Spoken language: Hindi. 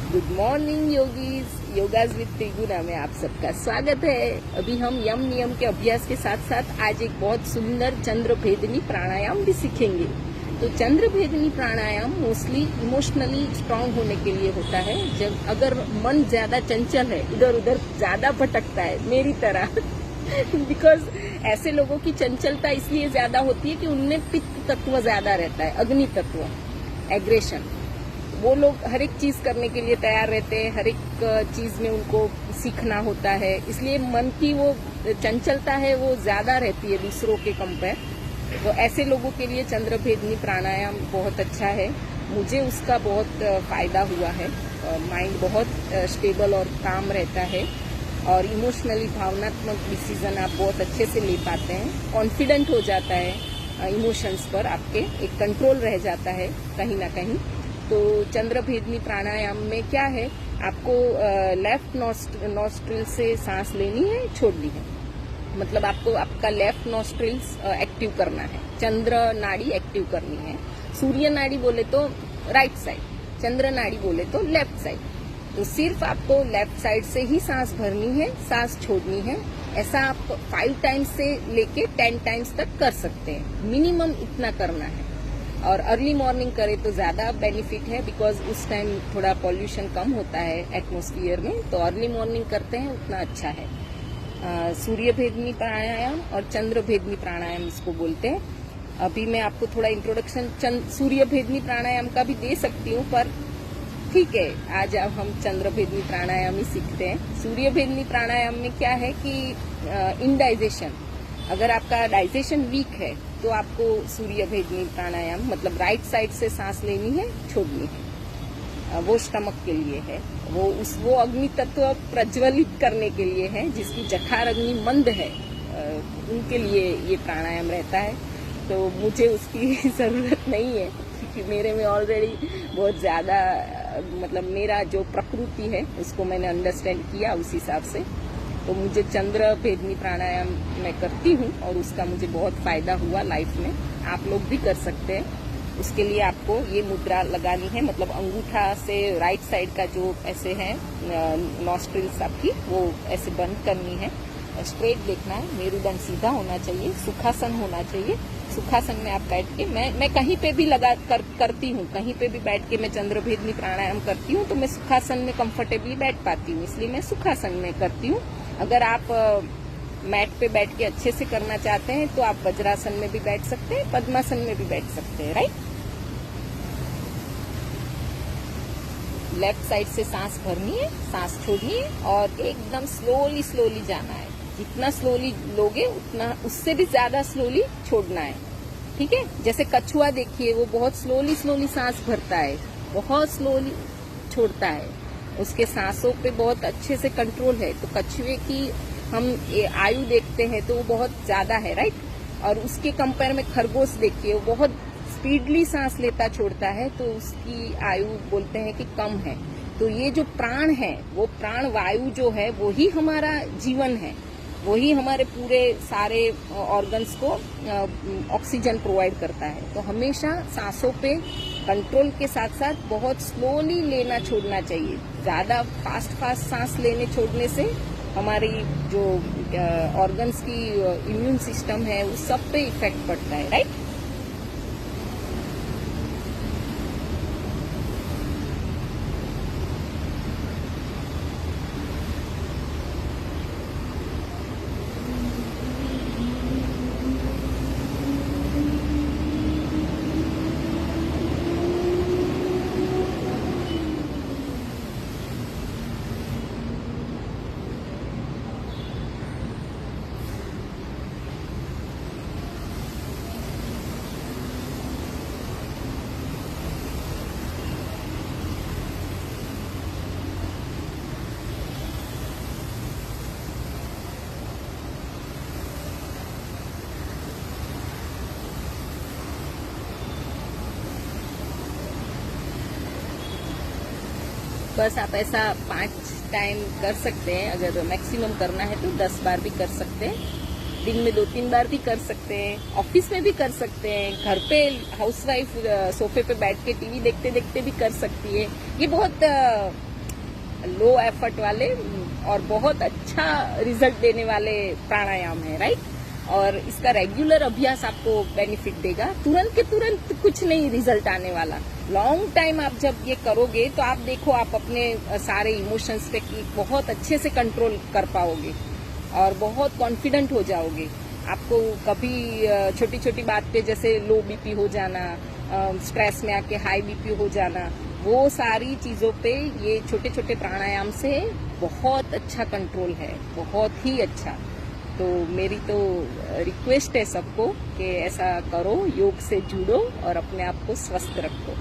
गुड मॉर्निंग योगीज, योगाज विद त्रिगुणा में आप सबका स्वागत है। अभी हम यम नियम के अभ्यास के साथ साथ आज एक बहुत सुंदर चंद्र भेदनी प्राणायाम भी सीखेंगे। तो चंद्र भेदनी प्राणायाम मोस्टली इमोशनली स्ट्रांग होने के लिए होता है। जब अगर मन ज्यादा चंचल है, इधर उधर ज्यादा भटकता है मेरी तरह बिकॉज ऐसे लोगों की चंचलता इसलिए ज्यादा होती है कि उनमें पित्त तत्व ज्यादा रहता है, अग्नि तत्व, एग्रेशन। वो लोग हर एक चीज करने के लिए तैयार रहते हैं, हर एक चीज में उनको सीखना होता है, इसलिए मन की वो चंचलता है वो ज्यादा रहती है दूसरों के कंपेयर। तो ऐसे लोगों के लिए चंद्र भेदनी प्राणायाम बहुत अच्छा है। मुझे उसका बहुत फायदा हुआ है। माइंड बहुत स्टेबल और काम रहता है और इमोशनली भावनात्मक डिसीजन आप बहुत अच्छे से ले पाते हैं। कॉन्फिडेंट हो जाता है इमोशंस पर, आपके एक कंट्रोल रह जाता है कहीं ना कहीं। तो चंद्र भेदनी प्राणायाम में क्या है, आपको लेफ्ट नॉस्ट्रिल से सांस लेनी है, छोड़नी है। मतलब आपको आपका लेफ्ट नॉस्ट्रिल्स एक्टिव करना है, चंद्र नाड़ी एक्टिव करनी है। सूर्य नाड़ी बोले तो राइट साइड, चंद्र नाड़ी बोले तो लेफ्ट साइड। तो सिर्फ आपको लेफ्ट साइड से ही सांस भरनी है, सांस छोड़नी है। ऐसा आप 5 टाइम्स से लेके 10 टाइम्स तक कर सकते हैं, मिनिमम इतना करना है। और अर्ली मॉर्निंग करें तो ज्यादा बेनिफिट है, बिकॉज उस टाइम थोड़ा पॉल्यूशन कम होता है एटमॉस्फेयर में। तो अर्ली मॉर्निंग करते हैं उतना अच्छा है। सूर्य भेदनी प्राणायाम और चंद्र भेदनी प्राणायाम इसको बोलते हैं। अभी मैं आपको थोड़ा इंट्रोडक्शन सूर्य भेदनी प्राणायाम का भी दे सकती हूँ, पर ठीक है, आज अब हम चंद्र भेदनी प्राणायाम ही सीखते हैं। सूर्य भेदनी प्राणायाम में क्या है कि इनडाइजेशन, अगर आपका डाइजेशन वीक है तो आपको सूर्य भेदनी प्राणायाम मतलब राइट साइड से सांस लेनी है, छोड़नी है। वो स्टमक के लिए है, वो अग्नि तत्व प्रज्वलित करने के लिए है, जिसकी जठार अग्नि मंद है, उनके लिए ये प्राणायाम रहता है। तो मुझे उसकी जरूरत नहीं है, क्योंकि मेरे में ऑलरेडी बहुत ज्यादा मतलब मेरा जो प्रकृति है उसको मैंने अंडरस्टैंड किया, उस हिसाब से तो मुझे चंद्र भेदनी प्राणायाम मैं करती हूँ और उसका मुझे बहुत फायदा हुआ लाइफ में। आप लोग भी कर सकते हैं। उसके लिए आपको ये मुद्रा लगानी है, मतलब अंगूठा से राइट साइड का जो ऐसे है नॉस्ट्रिल्स आपकी, वो ऐसे बंद करनी है। स्ट्रेट देखना है, मेरुदंड सीधा होना चाहिए, सुखासन होना चाहिए। सुखासन में आप बैठ के, मैं कहीं पे भी करती हूँ, कहीं पे भी बैठ के मैं चंद्र भेदनी प्राणायाम करती हूँ, तो मैं सुखासन में कंफर्टेबली बैठ पाती हूँ, इसलिए मैं सुखासन में करती हूँ। अगर आप मैट पे बैठ के अच्छे से करना चाहते हैं तो आप वज्रासन में भी बैठ सकते हैं, पद्मासन में भी बैठ सकते हैं, राइट। लेफ्ट साइड से सांस भरनी है, सांस छोड़नी है और एकदम स्लोली जाना है। जितना स्लोली लोगे उतना, उससे भी ज्यादा स्लोली छोड़ना है, ठीक है। जैसे कछुआ देखिए, वो बहुत स्लोली सांस भरता है, बहुत स्लोली छोड़ता है, उसके सांसों पे बहुत अच्छे से कंट्रोल है। तो कछुए की हम आयु देखते हैं तो वो बहुत ज्यादा है, राइट। और उसके कंपेयर में खरगोश देखिए, वो बहुत स्पीडली सांस लेता छोड़ता है, तो उसकी आयु बोलते हैं कि कम है। तो ये जो प्राण है, वो प्राण वायु जो है, वो ही हमारा जीवन है, वही हमारे पूरे सारे ऑर्गन्स को ऑक्सीजन प्रोवाइड करता है। तो हमेशा सांसों पे कंट्रोल के साथ साथ बहुत स्लोली लेना छोड़ना चाहिए। ज्यादा फास्ट सांस लेने छोड़ने से हमारी जो ऑर्गन्स की इम्यून सिस्टम है उस सब पे इफेक्ट पड़ता है, राइट। बस आप ऐसा 5 टाइम कर सकते हैं। अगर मैक्सिमम करना है तो 10 बार भी कर सकते हैं, दिन में 2-3 बार भी कर सकते हैं, ऑफिस में भी कर सकते हैं, घर पे हाउसवाइफ सोफे पे बैठ के टीवी देखते देखते भी कर सकती है। ये बहुत लो एफर्ट वाले और बहुत अच्छा रिजल्ट देने वाले प्राणायाम है, राइट। और इसका रेगुलर अभ्यास आपको बेनिफिट देगा। तुरंत के तुरंत कुछ नहीं रिजल्ट आने वाला। लॉन्ग टाइम आप जब ये करोगे तो आप देखो आप अपने सारे इमोशंस पे बहुत अच्छे से कंट्रोल कर पाओगे और बहुत कॉन्फिडेंट हो जाओगे। आपको कभी छोटी छोटी बात पे जैसे लो बीपी हो जाना, स्ट्रेस में आके हाई बीपी हो जाना, वो सारी चीजों पे ये छोटे छोटे प्राणायाम से बहुत अच्छा कंट्रोल है, बहुत ही अच्छा। तो मेरी तो रिक्वेस्ट है सबको कि ऐसा करो, योग से जुड़ो और अपने आप को स्वस्थ रखो।